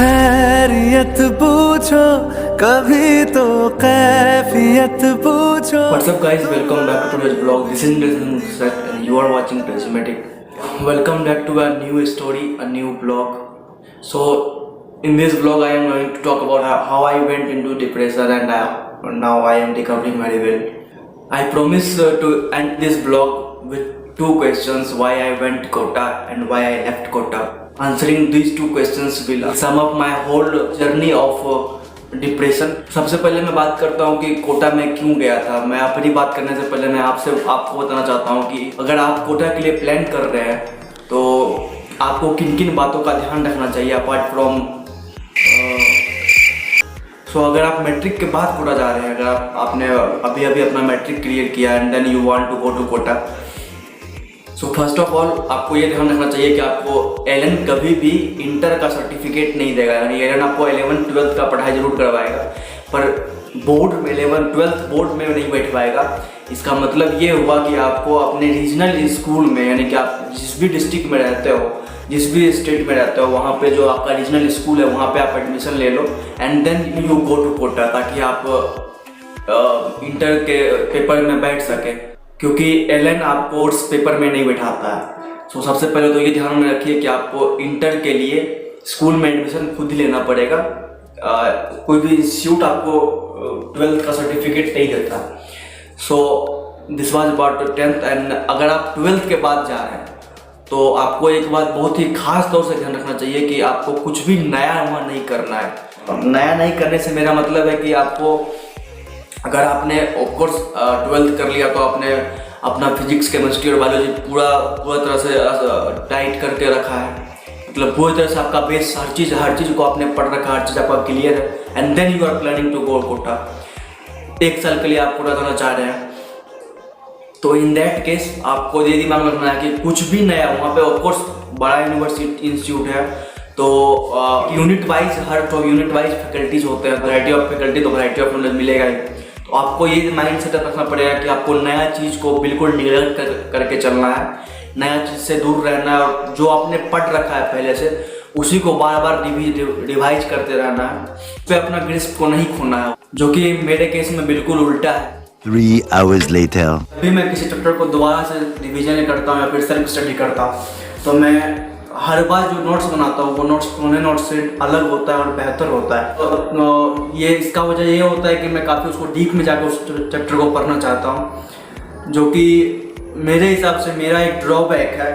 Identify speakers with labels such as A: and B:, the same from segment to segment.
A: खैरियत पूछो कभी तो कैफियत पूछो।
B: What's up guys, welcome back to today's vlog. This is Nathan Seth and you are watching Prismatic. Welcome back to a new story, a new vlog. So in this vlog I am going to talk about how I went into depression and now I am recovering very well. I promise to end this vlog with two questions: why I went Kota and why I left Kota. Answering these two questions will sum up my whole journey of depression. सबसे पहले मैं बात करता हूँ कि कोटा में क्यों गया था। मैं अपनी बात करने से पहले मैं आपको बताना चाहता हूँ कि अगर आप कोटा के लिए प्लान कर रहे हैं तो आपको किन किन बातों का ध्यान रखना चाहिए अपार्ट फ्रॉम अगर आप मैट्रिक के बाद कोटा जा रहे हैं, अगर आपने अभी अपना मैट्रिक क्लियर किया and then you want to go to Kota, so first of all आपको ये ध्यान रखना चाहिए कि आपको एलन कभी भी इंटर का सर्टिफिकेट नहीं देगा। यानी एलन आपको 11th-12th का पढ़ाई जरूर करवाएगा पर बोर्ड में 11th-12th बोर्ड में नहीं बैठवाएगा। इसका मतलब ये हुआ कि आपको अपने रीजनल स्कूल में, यानी कि आप जिस भी डिस्ट्रिक्ट में रहते हो, जिस भी स्टेट में रहते हो, वहाँ पे जो आपका रीजनल स्कूल है वहाँ पे आप एडमिशन ले लो and then you go to Kota, ताकि आप इंटर के पेपर में बैठ सके, क्योंकि एलन आपको उस पेपर में नहीं बैठाता है। सो सबसे पहले तो ये ध्यान में रखिए कि आपको इंटर के लिए स्कूल में एडमिशन खुद ही लेना पड़ेगा। कोई भी इंस्टीट्यूट आपको 12th का सर्टिफिकेट नहीं देता। So this was about 10th and अगर आप 12th के बाद जा रहे हैं तो आपको एक बात बहुत ही खास तौर से ध्यान रखना चाहिए कि आपको कुछ भी नया वहाँ नहीं करना है। नया नहीं करने से मेरा मतलब है कि आपको, अगर आपने ऑफकोर्स 12th कर लिया तो आपने अपना फिजिक्स, केमिस्ट्री और बायोलॉजी पूरा तरह से टाइट करके रखा है, मतलब पूरी तरह से आपका बेस हर चीज़ को आपने पढ़ रखा, हर चीज़ आपका क्लियर है and then you are planning to go Kota. 1 साल के लिए आप कोटा जाना चाह रहे हैं तो इन दैट केस आपको ये दिमाग में रखना है कि कुछ भी नया वहाँ पे, ऑफकोर्स बड़ा यूनिवर्सिटी इंस्टीट्यूट है तो यूनिट वाइज फैकल्टीज होते हैं, वैरायटी ऑफ फैकल्टी, तो वैरायटी ऑफ नॉलेज मिलेगा ही। तो आपको ये माइंड सेटअप रखना पड़ेगा कि आपको नया चीज़ को बिल्कुल निगलेक्ट करके चलना है, नया चीज़ से दूर रहना है और जो आपने पढ़ रखा है पहले से उसी को बार बार रिवाइज करते रहना है, पे अपना ग्रिस्प को नहीं खोना है, जो कि मेरे केस में बिल्कुल उल्टा है।
C: 3 hours later.
B: अभी मैं किसी चैप्टर को दोबारा से रिवीजन करता हूँ या फिर सेल्फ स्टडी करता हूँ तो मैं हर बार जो नोट्स बनाता हूँ वो नोट्स पुराने नोट्स से अलग होता है और बेहतर होता है। तो ये इसका वजह ये होता है कि मैं काफ़ी उसको डीप में जाकर उस चैप्टर को पढ़ना चाहता हूँ, जो कि मेरे हिसाब से मेरा एक ड्रॉबैक है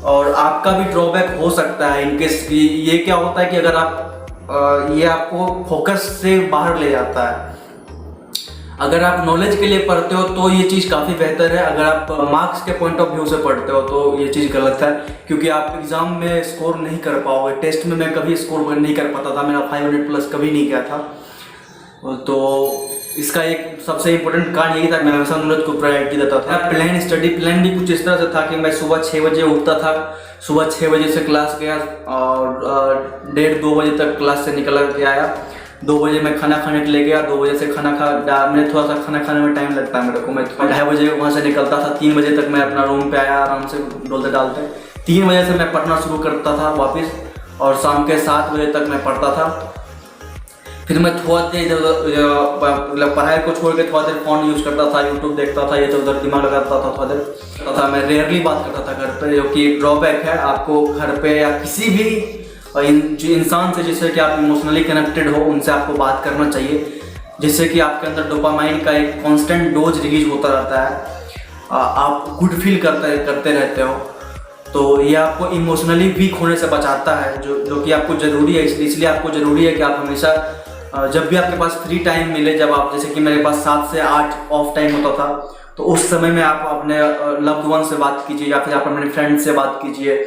B: और आपका भी ड्रॉबैक हो सकता है। इनकेस ये क्या होता है कि अगर आप ये आपको फोकस से बाहर ले जाता है। अगर आप नॉलेज के लिए पढ़ते हो तो ये चीज़ काफ़ी बेहतर है, अगर आप मार्क्स के पॉइंट ऑफ व्यू से पढ़ते हो तो ये चीज़ गलत है, क्योंकि आप एग्ज़ाम में स्कोर नहीं कर पाओगे। टेस्ट में मैं कभी स्कोर नहीं कर पाता था, मेरा 500+ कभी नहीं गया था। तो इसका एक सबसे इम्पोर्टेंट कारण यही था कि मैं हमेशा नॉलेज को प्रायोरिटी देता था। स्टडी प्लान भी कुछ इस तरह से था कि मैं सुबह 6 बजे उठता था, सुबह 6 बजे से क्लास गया और 1:30-2 बजे तक क्लास से निकल के आया। 2 बजे मैं खाना खाने के लिए गया, 2 बजे से खाना मैंने थोड़ा सा खाना खाने में टाइम लगता है मेरे को, मैं 2:30 बजे वहाँ से निकलता था। 3 बजे तक मैं अपना रूम पे आया आराम से डोलते डालते। 3 बजे से मैं पढ़ना शुरू करता था वापस और शाम के 7 बजे तक मैं पढ़ता था। फिर मैं थोड़ा देर मतलब पढ़ाई को छोड़ के थोड़ा देर फ़ोन यूज़ करता था, यूट्यूब देखता था, ये तो उधर दिमाग लगाता था, थोड़ा देर करता था। मैं रेयरली बात करता था घर पे, जो कि ड्रॉबैक है। आपको घर पे या किसी भी जो इंसान से जिससे कि आप इमोशनली कनेक्टेड हो उनसे आपको बात करना चाहिए, जिससे कि आपके अंदर डोपामाइन का एक कांस्टेंट डोज रिलीज होता रहता है, आप गुड फील करते रहते हो। तो ये आपको इमोशनली वीक होने से बचाता है, जो कि आपको ज़रूरी है। इसलिए आपको ज़रूरी है कि आप हमेशा जब भी आपके पास फ्री टाइम मिले, जब आप, जैसे कि मेरे पास 7 से 8 ऑफ टाइम होता था, तो उस समय में आप अपने लव्ड वन से बात कीजिए या फिर आप अपने फ्रेंड से बात कीजिए,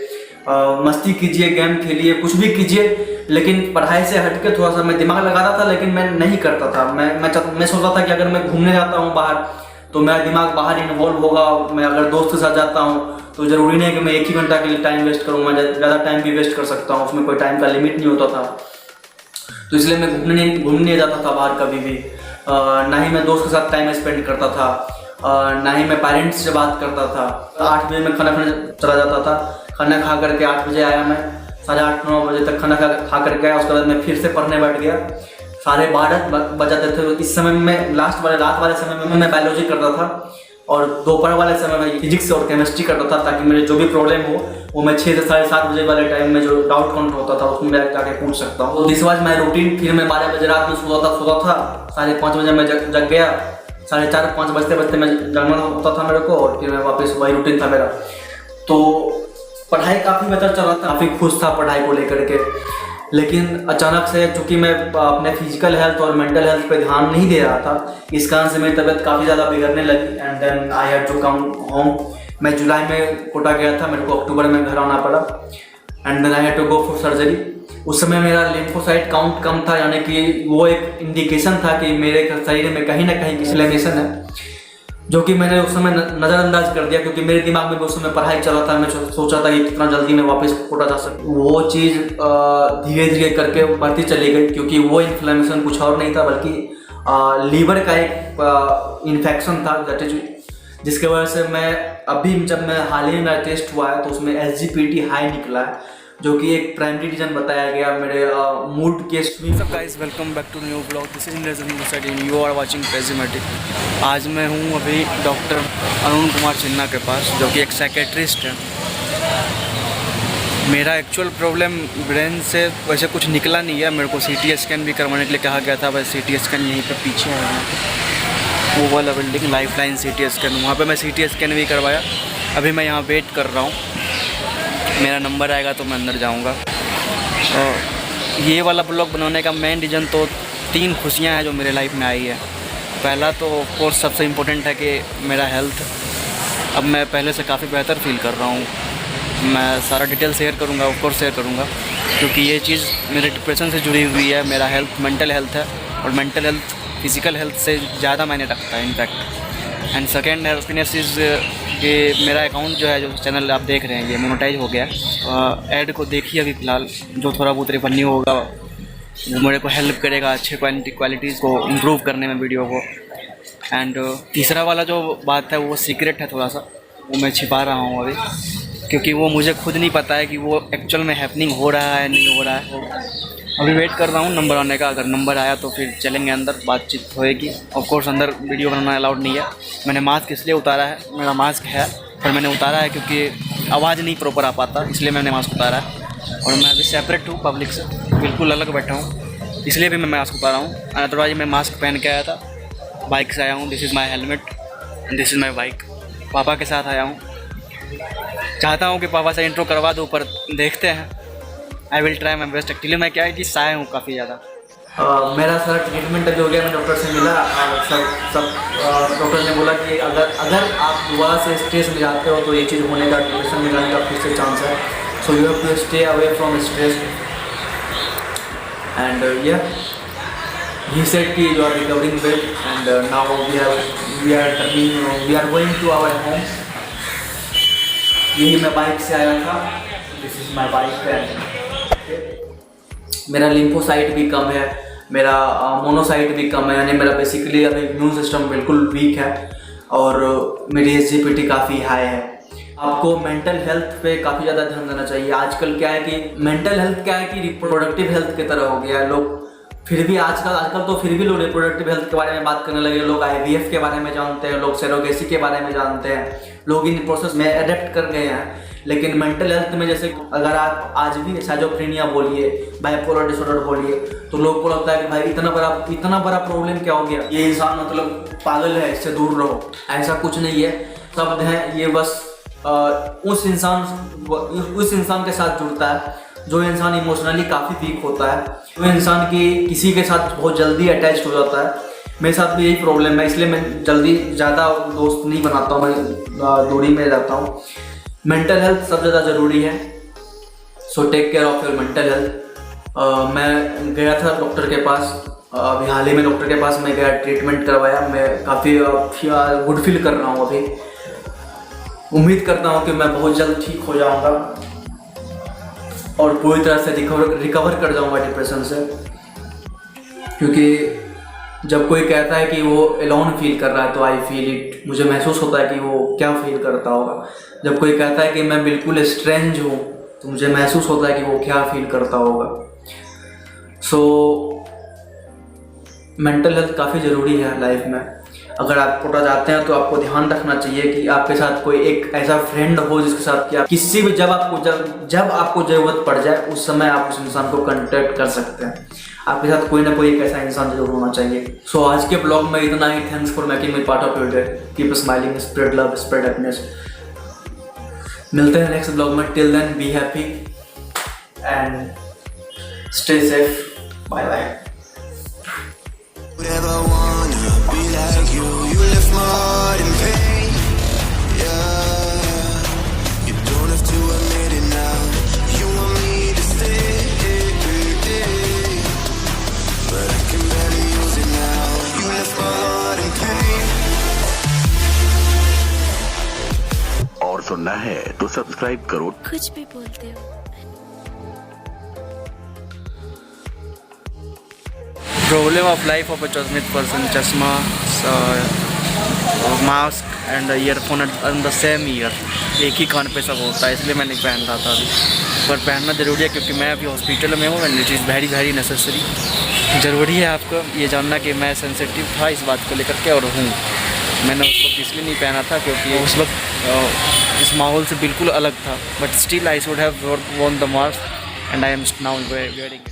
B: मस्ती कीजिए, गेम खेलिए, कुछ भी कीजिए। लेकिन पढ़ाई से हट के थोड़ा सा मैं दिमाग लगाता था, लेकिन मैं नहीं करता था। मैं सोचता था कि अगर मैं घूमने जाता हूँ बाहर तो मेरा दिमाग बाहर इन्वॉल्व होगा। मैं अगर दोस्त के साथ जाता हूँ तो ज़रूरी नहीं है कि मैं 1 ही घंटा के लिए टाइम वेस्ट करूँ, मैं ज़्यादा टाइम भी वेस्ट कर सकता हूँ, उसमें कोई टाइम का लिमिट नहीं होता था। तो इसलिए मैं घूमने नहीं जाता था बाहर कभी भी, ना ही मैं दोस्त के साथ टाइम स्पेंड करता था, ना ही मैं पेरेंट्स से बात करता था। 8 बजे मैं खाना खाने चला जाता था, खाना खा करके 8 बजे आया मैं, 8:30-9 बजे तक खाना खा करके आया। उसके बाद मैं फिर से पढ़ने बैठ गया। 12:30 बज जाते थे। इस समय में रात वाले समय में मैं बायोलॉजी करता था और दोपहर वाले समय में फिजिक्स और केमिस्ट्री करता था, ताकि मेरे जो भी प्रॉब्लम हो वो मैं 6 से 7:30 बजे वाले टाइम में जो डाउट काउंटर होता था उसमें मैं जाके पूछ सकता हूँ। This was my routine. फिर मैं 12 बजे रात में सोता था, 5:30 बजे मैं जग गया, 4:30-5 बजते मैं जगना होता था मेरे को, और फिर मैं वापस वही रूटीन था मेरा। तो पढ़ाई काफ़ी बेहतर चल रहा था, काफ़ी खुश था पढ़ाई को लेकर के। लेकिन अचानक से चूँकि मैं अपने फिजिकल हेल्थ और मेंटल हेल्थ पे ध्यान नहीं दे रहा था, इस कारण से मेरी तबीयत काफ़ी ज़्यादा बिगड़ने लगी। And then I had to come home. मैं जुलाई में कोटा गया था, मेरे को अक्टूबर में घर आना पड़ा। And then I had to go for surgery. उस समय मेरा लिम्फोसाइट काउंट कम था, यानी कि वो एक इंडिकेशन था कि मेरे शरीर में कहीं ना कहीं इन्फ्लेमेशन है, जो कि मैंने उस समय नज़रअंदाज कर दिया, क्योंकि मेरे दिमाग में भी उस समय पढ़ाई चला था। मैं सोचा था कि कितना जल्दी मैं वापस कोटा जा सकूँ। वो चीज़ धीरे धीरे करके बढ़ती चली गई, क्योंकि वो इन्फ्लेमेशन कुछ और नहीं था बल्कि लीवर का एक इन्फेक्शन था, दैट इज, जिसके वजह से मैं अभी जब मैं हाल ही में टेस्ट हुआ है तो उसमें SGPT हाई निकला है, जो कि एक प्राइमरी रीजन बताया गया मेरे मूड के।
D: सब guys, welcome back to new blog. This is Indrajan, you are watching pragmatic. आज मैं हूँ अभी डॉक्टर अरुण कुमार सिन्हा के पास, जो कि एक साइकेट्रिस्ट है। मेरा एक्चुअल प्रॉब्लम ब्रेन से वैसे कुछ निकला नहीं है। मेरे को CT स्कैन भी करवाने के लिए कहा गया था, वैसे CT स्कैन यहीं पर पीछे है, वो वाला बिल्डिंग लाइफलाइन CT स्कैन, वहाँ पे मैं CT स्कैन भी करवाया। अभी मैं यहाँ वेट कर रहा हूँ, मेरा नंबर आएगा तो मैं अंदर जाऊँगा। ये वाला ब्लॉग बनाने का मेन रीज़न तो 3 खुशियाँ हैं जो मेरे लाइफ में आई है। पहला तो ऑफकोर्स सबसे इम्पोर्टेंट है कि मेरा हेल्थ, अब मैं पहले से काफ़ी बेहतर फील कर रहा हूँ। मैं सारा डिटेल शेयर करूँगा, ऑफकोर्स शेयर करूँगा, क्योंकि ये चीज़ मेरे डिप्रेशन से जुड़ी हुई है। मेरा हेल्थ मेंटल हेल्थ है, और मेंटल हेल्थ फिज़िकल हेल्थ से ज़्यादा मायने रखता है in fact. And second happiness is कि मेरा अकाउंट जो है, जो चैनल आप देख रहे हैं, ये मोनेटाइज हो गया। ऐड को देखिए अभी फ़िलहाल, जो थोड़ा बहुत रेवेन्यू होगा वो मेरे को हेल्प करेगा अच्छे क्वालिटीज़ को इम्प्रूव करने में वीडियो को। एंड तीसरा वाला जो बात है वो सीक्रेट है, थोड़ा सा वो मैं छिपा रहा हूँ अभी, क्योंकि वो मुझे खुद नहीं पता है कि वो एक्चुअल में हैपनिंग हो रहा है नहीं हो रहा है। अभी वेट कर रहा हूँ नंबर आने का। अगर नंबर आया तो फिर चलेंगे अंदर, बातचीत होएगी। ऑफकोर्स अंदर वीडियो बनाना अलाउड नहीं है। मैंने मास्क इसलिए उतारा है, मेरा मास्क है पर मैंने उतारा है क्योंकि आवाज़ नहीं प्रॉपर आ पाता, इसलिए मैंने मास्क उतारा है। और मैं अभी सेपरेट हूँ पब्लिक से, बिल्कुल अलग बैठा हूँ, इसलिए भी मैं मास्क उतारा हूँ। अदरवाइज मैं मास्क पहन के आया था, बाइक से आया हूँ। This is my helmet and this is my bike. पापा के साथ आया हूँ, चाहता हूँ कि पापा से इंट्रो करवा दूँ, पर देखते हैं। I will try my best. Actually मैं क्या है कि साया हूँ काफ़ी ज़्यादा।
B: मेरा सारा ट्रीटमेंट अभी हो गया। मैं डॉक्टर से मिला, सब डॉक्टर ने बोला कि अगर आप दोबारा से स्ट्रेस में जाते हो तो ये चीज़ होने का, डिप्रेशन में जाने का फिर से चांस है। So you have to stay away from stress. And he said कि you are recovering well and now we are going to our home. यही मैं बाइक से आया था, दिस इज़ माई बाइक। मेरा लिम्फोसाइट भी कम है, मेरा मोनोसाइट भी कम है, यानी मेरा बेसिकली अभी इम्यून सिस्टम बिल्कुल वीक है, और मेरी SGPT काफ़ी हाई है। आपको मेंटल हेल्थ पे काफ़ी ज़्यादा ध्यान देना चाहिए। आजकल क्या है कि मेंटल हेल्थ क्या है कि रिप्रोडक्टिव हेल्थ की तरह हो गया है। लोग फिर भी आजकल तो फिर भी लोग रिप्रोडक्टिव हेल्थ के बारे में बात करने लगे। लोग IVF के बारे में जानते हैं, लोग सेरोगेसी के बारे में जानते हैं, लोग इन प्रोसेस में अडेप्ट कर गए हैं। लेकिन मेंटल हेल्थ में जैसे अगर आप आज भी साइजोफ्रेनिया बोलिए, बाइपोलर डिसऑर्डर बोलिए, तो लोग को लगता है कि भाई इतना बड़ा प्रॉब्लम क्या हो गया, ये इंसान मतलब पागल है, इससे दूर रहो। ऐसा कुछ नहीं है, शब्द हैं ये बस उस इंसान के साथ जुड़ता है जो इंसान इमोशनली काफ़ी वीक होता है, जो इंसान की किसी के साथ बहुत जल्दी अटैच हो जाता है। मेरे साथ भी यही प्रॉब्लम है, इसलिए मैं जल्दी ज़्यादा दोस्त नहीं बनाता हूँ, मैं दूरी में रहता हूँ। मेंटल हेल्थ सबसे ज़्यादा ज़रूरी है, so take care of your mental health. मैं गया था डॉक्टर के पास, अभी हाल ही में डॉक्टर के पास मैं गया, ट्रीटमेंट करवाया। मैं काफ़ी गुड फील कर रहा हूँ अभी। उम्मीद करता हूँ कि मैं बहुत जल्द ठीक हो जाऊँगा और पूरी तरह से रिकवर कर जाऊँगा डिप्रेशन से, क्योंकि जब कोई कहता है कि वो एलोन फील कर रहा है तो आई फील इट, मुझे महसूस होता है कि वो क्या फील करता होगा। जब कोई कहता है कि मैं बिल्कुल स्ट्रेंज हूँ, तो मुझे महसूस होता है कि वो क्या फील करता होगा। सो मेंटल हेल्थ काफ़ी ज़रूरी है लाइफ में। अगर आप कोटा जाते हैं तो आपको ध्यान रखना चाहिए कि आपके साथ कोई एक ऐसा फ्रेंड हो जिसके साथ कि आप किसी भी जब आपको ज़रूरत पड़ जाए उस समय आप उस इंसान को कांटेक्ट कर सकते हैं। आपके साथ कोई ना कोई एक ऐसा इंसान जरूर होना चाहिए। सो आज के ब्लॉग में इतना ही। Thanks for making me part of your day. Keep smiling, spread love, spread happiness. मिलते हैं नेक्स्ट ब्लॉग में। Till then be happy and stay safe. Bye bye.
E: Never wanna be like you. You left my heart in pain. Yeah, you don't have to admit it now. You want me to stay, but I can barely use it now. You left my heart in pain.
C: और सुनना है तो subscribe करो।
F: कुछ भी बोलते हो।
D: Problem of life of a चश्मित person, चश्मा, mask and earphone and the same year, एक ही कान पे सब होता है, इसलिए मैं नहीं पहन रहा था अभी। पर पहनना ज़रूरी है क्योंकि मैं अभी हॉस्पिटल में हूँ and it is very necessary. ज़रूरी है आपको ये जानना कि मैं सेंसिटिव था इस बात को लेकर के और हूँ। मैंने उस वक्त इसलिए नहीं पहना था क्योंकि उस वक्त इस माहौल से बिल्कुल अलग था, but still I should have Warne the mask and I am now wearing it.